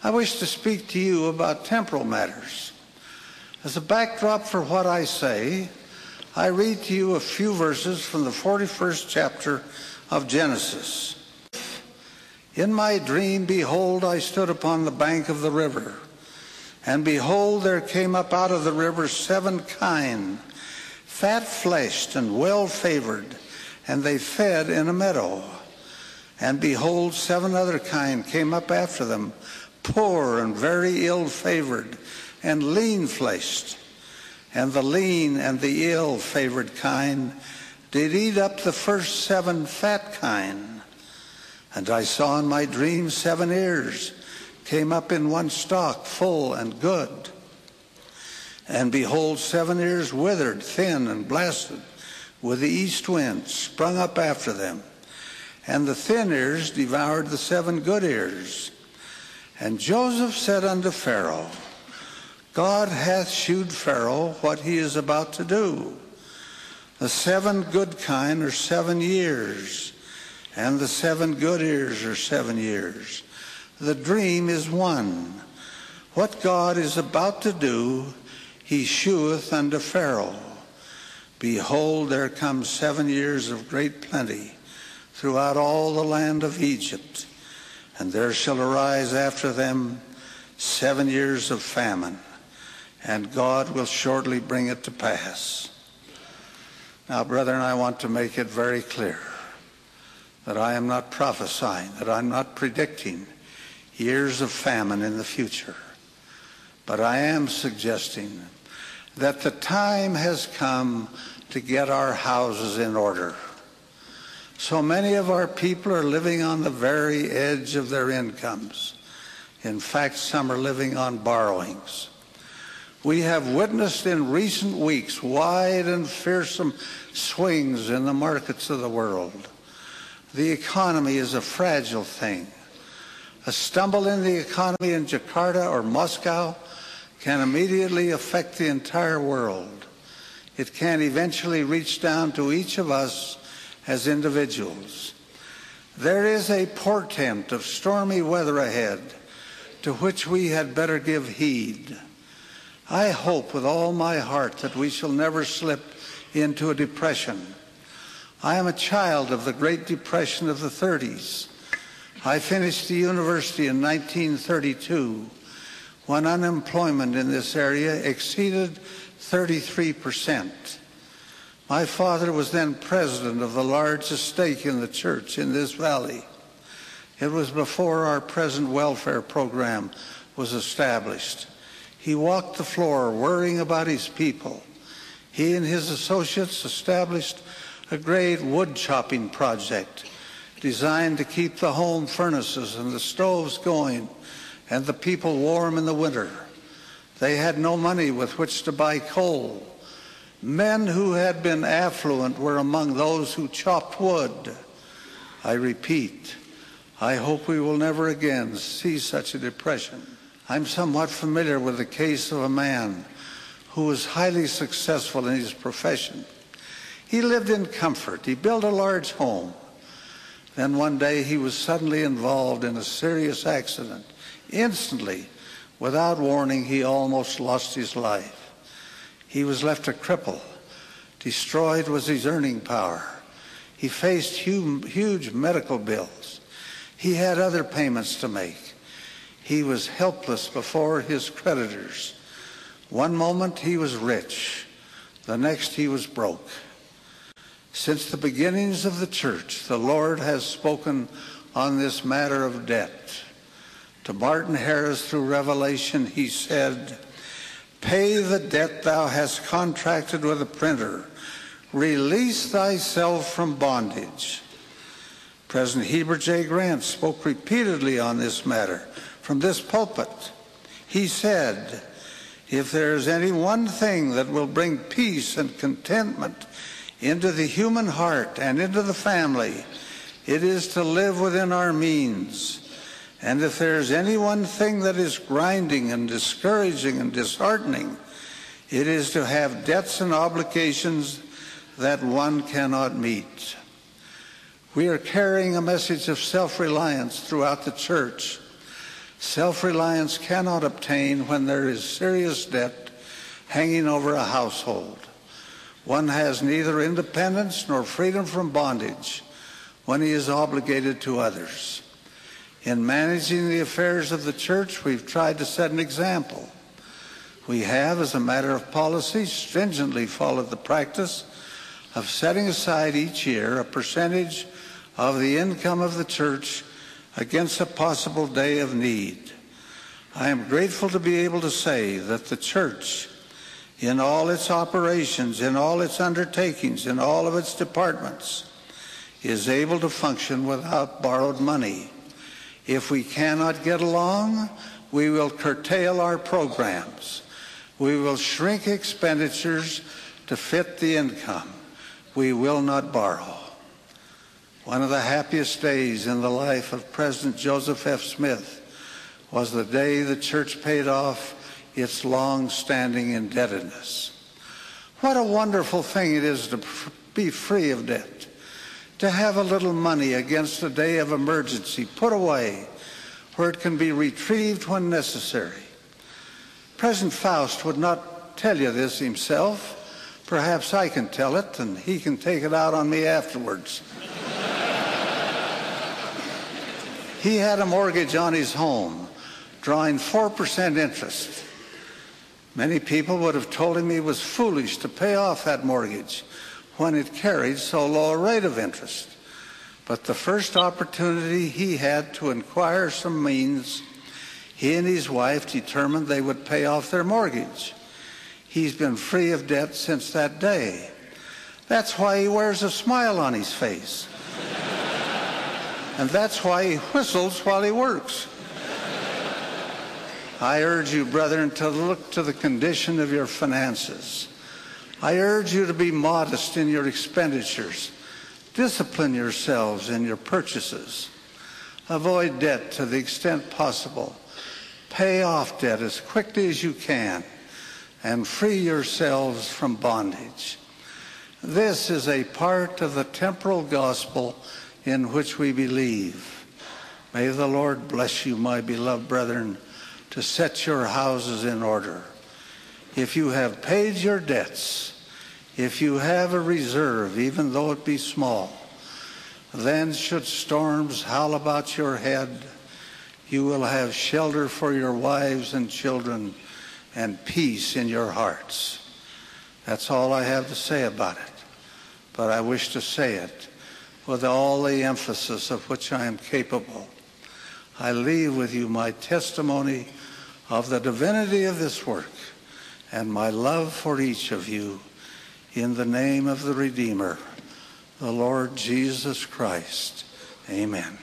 I wish to speak to you about temporal matters. As a backdrop for what I say, I read to you a few verses from the 41st chapter of Genesis. In my dream, behold, I stood upon the bank of the river, and behold, there came up out of the river 7 kine, fat-fleshed and well-favored, and they fed in a meadow. And behold, 7 other kine came up after them, poor and very ill-favored, and lean-fleshed. And the lean and the ill-favored kine did eat up the first 7 fat kine. And I saw in my dream 7 ears came up in one stalk, full and good. And behold, 7 ears withered, thin and blasted, with the east wind sprung up after them. And the thin ears devoured the 7 good ears. And Joseph said unto Pharaoh, God hath shewed Pharaoh what he is about to do. The 7 good kine are 7 years, and the 7 good ears are 7 years. The dream is one. What God is about to do, he sheweth unto Pharaoh. Behold, there come 7 years of great plenty throughout all the land of Egypt, and there shall arise after them 7 years of famine, and God will shortly bring it to pass. Now, brethren, I want to make it very clear that I am not prophesying, that I'm not predicting years of famine in the future. But I am suggesting that the time has come to get our houses in order. So many of our people are living on the very edge of their incomes. In fact, some are living on borrowings. We have witnessed in recent weeks wide and fearsome swings in the markets of the world. The economy is a fragile thing. A stumble in the economy in Jakarta or Moscow can immediately affect the entire world. It can eventually reach down to each of us as individuals. There is a portent of stormy weather ahead to which we had better give heed. I hope with all my heart that we shall never slip into a depression. I am a child of the Great Depression of the 30s. I finished the university in 1932 when unemployment in this area exceeded 33%. My father was then president of the largest stake in the church in this valley. It was before our present welfare program was established. He walked the floor worrying about his people. He and his associates established a great wood chopping project designed to keep the home furnaces and the stoves going and the people warm in the winter. They had no money with which to buy coal. Men who had been affluent were among those who chopped wood. I repeat, I hope we will never again see such a depression. I'm somewhat familiar with the case of a man who was highly successful in his profession. He lived in comfort. He built a large home. Then one day he was suddenly involved in a serious accident. Instantly, without warning, he almost lost his life. He was left a cripple. Destroyed was his earning power. He faced huge medical bills. He had other payments to make. He was helpless before his creditors. One moment he was rich. The next he was broke. Since the beginnings of the church, the Lord has spoken on this matter of debt. To Martin Harris through Revelation, he said, "Pay the debt thou hast contracted with the printer. Release thyself from bondage." President Heber J. Grant spoke repeatedly on this matter from this pulpit. He said, "If there is any one thing that will bring peace and contentment into the human heart and into the family, it is to live within our means. And if there is any one thing that is grinding and discouraging and disheartening, it is to have debts and obligations that one cannot meet." We are carrying a message of self-reliance throughout the church. Self-reliance cannot obtain when there is serious debt hanging over a household. One has neither independence nor freedom from bondage when he is obligated to others. In managing the affairs of the church, we've tried to set an example. We have, as a matter of policy, stringently followed the practice of setting aside each year a percentage of the income of the church against a possible day of need. I am grateful to be able to say that the church, in all its operations, in all its undertakings, in all of its departments, is able to function without borrowed money. If we cannot get along, we will curtail our programs. We will shrink expenditures to fit the income. We will not borrow. One of the happiest days in the life of President Joseph F. Smith was the day the church paid off its long-standing indebtedness. What a wonderful thing it is to be free of debt, to have a little money against a day of emergency put away where it can be retrieved when necessary. President Faust would not tell you this himself. Perhaps I can tell it, and he can take it out on me afterwards. He had a mortgage on his home, drawing 4% interest. Many people would have told him he was foolish to pay off that mortgage when it carried so low a rate of interest. But the first opportunity he had to acquire some means, he and his wife determined they would pay off their mortgage. He's been free of debt since that day. That's why he wears a smile on his face. And that's why he whistles while he works. I urge you, brethren, to look to the condition of your finances. I urge you to be modest in your expenditures. Discipline yourselves in your purchases. Avoid debt to the extent possible. Pay off debt as quickly as you can and free yourselves from bondage. This is a part of the temporal gospel in which we believe. May the Lord bless you, my beloved brethren, to set your houses in order. If you have paid your debts, if you have a reserve, even though it be small, then should storms howl about your head, you will have shelter for your wives and children and peace in your hearts. That's all I have to say about it. But I wish to say it with all the emphasis of which I am capable. I leave with you my testimony of the divinity of this work and my love for each of you in the name of the Redeemer, the Lord Jesus Christ. Amen.